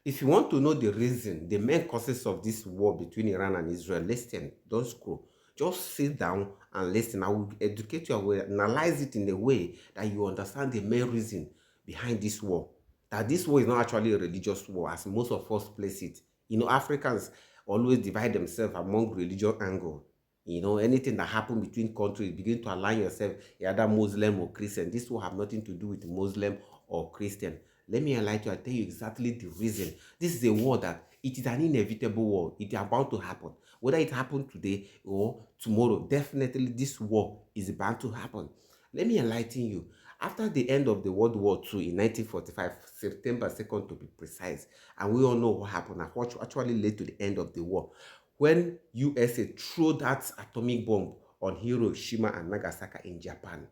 If you want to know the reason, the main causes of this war between Iran and Israel, listen, don't scroll. Just sit down and listen. I will educate you, I will analyze it in a way that you understand the main reason behind this war. That this war is not actually a religious war, as most of us place it. Africans always divide themselves among religion angle. Anything that happen between countries, begin to align yourself either Muslim or Christian. This will have nothing to do with Muslim or Christian. Let me enlighten you. I'll tell you exactly the reason. This is a war that it is an inevitable war. It is about to happen. Whether it happened today or tomorrow, definitely this war is about to happen. Let me enlighten you. After the end of the World War II in 1945, September 2nd to be precise, and we all know what happened and what actually led to the end of the war, when USA threw that atomic bomb on Hiroshima and Nagasaki in Japan,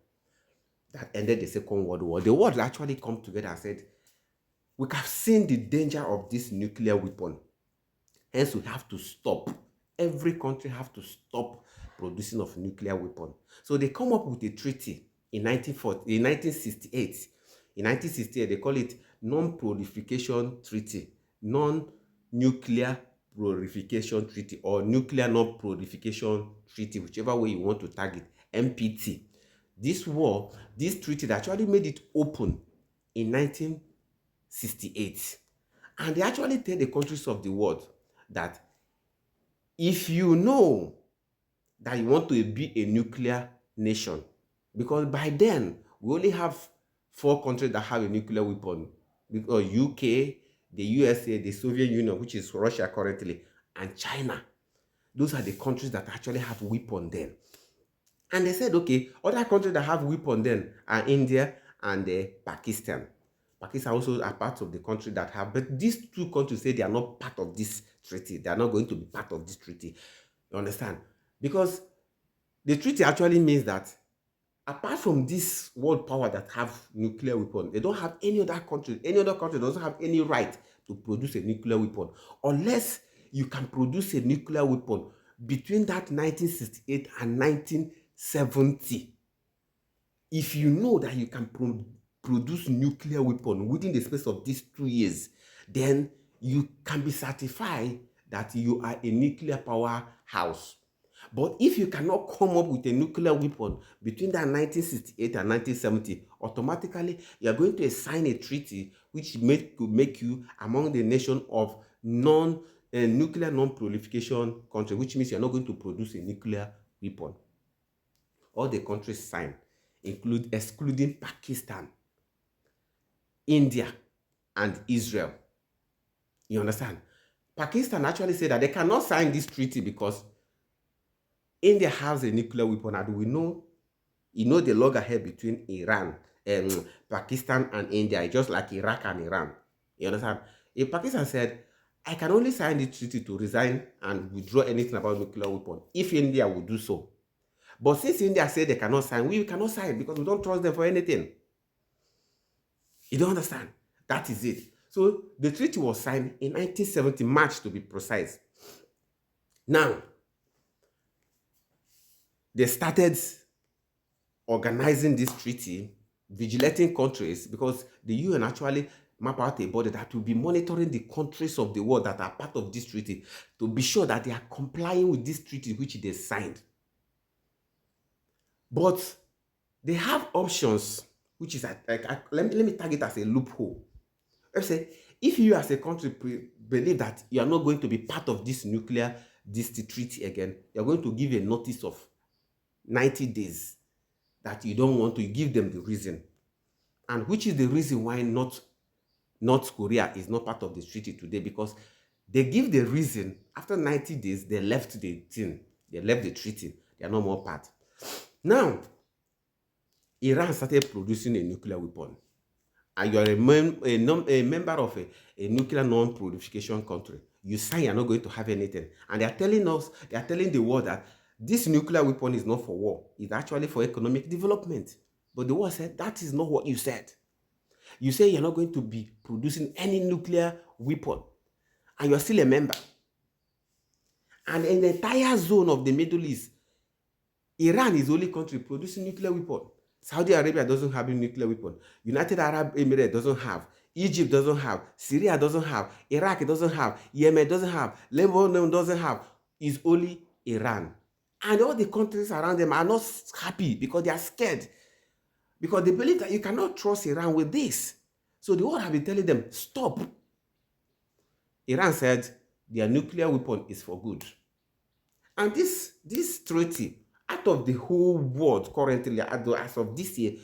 that ended the Second World War. The world actually come together and said, we have seen the danger of this nuclear weapon. Hence, we have to stop. Every country have to stop producing of nuclear weapon. So they come up with a treaty in 1968. In 1968, they call it Non-Proliferation Treaty, Non-Nuclear Proliferation Treaty, or Nuclear Non-Proliferation Treaty, whichever way you want to tag it, NPT. This treaty that actually made it open in 1968. And they actually tell the countries of the world that if you know that you want to be a nuclear nation, because by then we only have 4 countries that have a nuclear weapon, because UK, the USA, the Soviet Union, which is Russia currently, and China. Those are the countries that actually have weapon then. And they said, okay, other countries that have weapon then are India and Pakistan. Pakistan also are part of the country that have, but these two countries say they are not part of this treaty. They are not going to be part of this treaty. You understand? Because the treaty actually means that apart from this world power that have nuclear weapon, they don't have any other country. Any other country doesn't have any right to produce a nuclear weapon unless you can produce a nuclear weapon between that 1968 and 1970. If you know that you can produce nuclear weapon within the space of these 2 years, then you can be certified that you are a nuclear powerhouse. But if you cannot come up with a nuclear weapon between that 1968 and 1970, automatically you are going to sign a treaty which could make you among the nation of nuclear non-proliferation country, which means you are not going to produce a nuclear weapon. All the countries signed, excluding Pakistan, India, and Israel. You understand? Pakistan actually said that they cannot sign this treaty because India has a nuclear weapon, and we know, the loggerhead between Pakistan and India is just like Iraq and Iran. You understand? If Pakistan said, I can only sign the treaty to resign and withdraw anything about nuclear weapon if India would do so. But since India said they cannot sign, we cannot sign because we don't trust them for anything. You don't understand? That is it. So the treaty was signed in 1970, March to be precise. Now, they started organizing this treaty, vigilating countries, because the UN actually map out a body that will be monitoring the countries of the world that are part of this treaty to be sure that they are complying with this treaty which they signed. But they have options, which is let me tag it as a loophole. Let's say, if you as a country believe that you are not going to be part of this treaty again, you're going to give a notice of 90 days that you don't want to. Give them the reason. And which is the reason why North Korea is not part of the treaty today, because they give the reason after 90 days, they left the thing. They left the treaty. They are no more part. Now, Iran started producing a nuclear weapon. And you are a member of a nuclear non-proliferation country. You sign, you're not going to have anything. And they are telling the world that this nuclear weapon is not for war. It's actually for economic development. But the world said, that is not what you said. You say you're not going to be producing any nuclear weapon. And you're still a member. And in the entire zone of the Middle East, Iran is the only country producing nuclear weapon. Saudi Arabia doesn't have a nuclear weapon. United Arab Emirates doesn't have. Egypt doesn't have, Syria doesn't have, Iraq doesn't have, Yemen doesn't have, Lebanon doesn't have. It's only Iran. And all the countries around them are not happy because they are scared. Because they believe that you cannot trust Iran with this. So the world have been telling them, stop. Iran said their nuclear weapon is for good. And this treaty, out of the whole world currently, as of this year,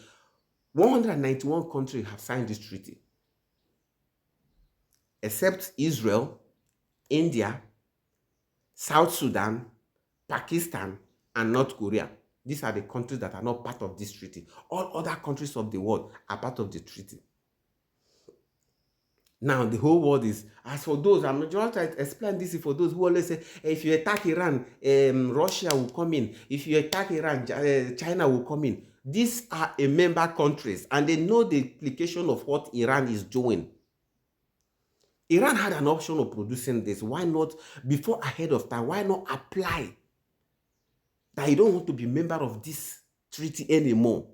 191 countries have signed this treaty. Except Israel, India, South Sudan, Pakistan, and North Korea. These are the countries that are not part of this treaty. All other countries of the world are part of the treaty. Now, the whole world is, as for those, I'm just trying to explain this for those who always say, if you attack Iran, Russia will come in. If you attack Iran, China will come in. These are a member countries, and they know the implication of what Iran is doing. Iran had an option of producing this. Why not, before ahead of time, why not apply that you don't want to be a member of this treaty anymore?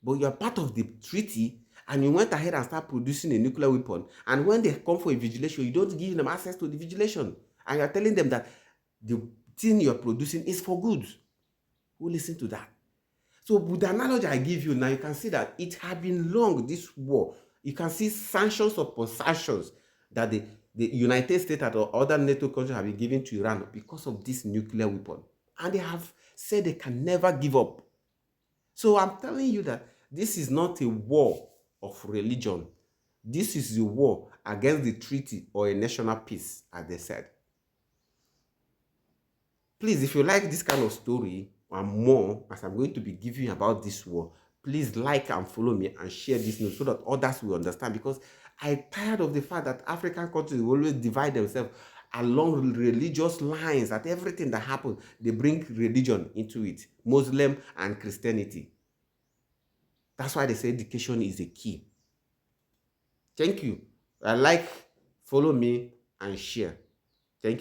But you are part of the treaty, and you went ahead and start producing a nuclear weapon. And when they come for a vigilation, you don't give them access to the vigilation. And you're telling them that the thing you're producing is for good. Who listen to that? So with the analogy I give you now, you can see that it had been long, this war. You can see sanctions upon sanctions that the United States and other NATO countries have been giving to Iran because of this nuclear weapon. And they have said they can never give up. So I'm telling you that this is not a war of religion. This is a war against the treaty or a national peace, as they said. Please, if you like this kind of story and more, as I'm going to be giving about this war, please like and follow me and share this news so that others will understand, because I'm tired of the fact that African countries will always divide themselves along religious lines, that everything that happens, they bring religion into it, Muslim and Christianity. That's why they say education is a key. Thank you. Like, follow me, and share. Thank you.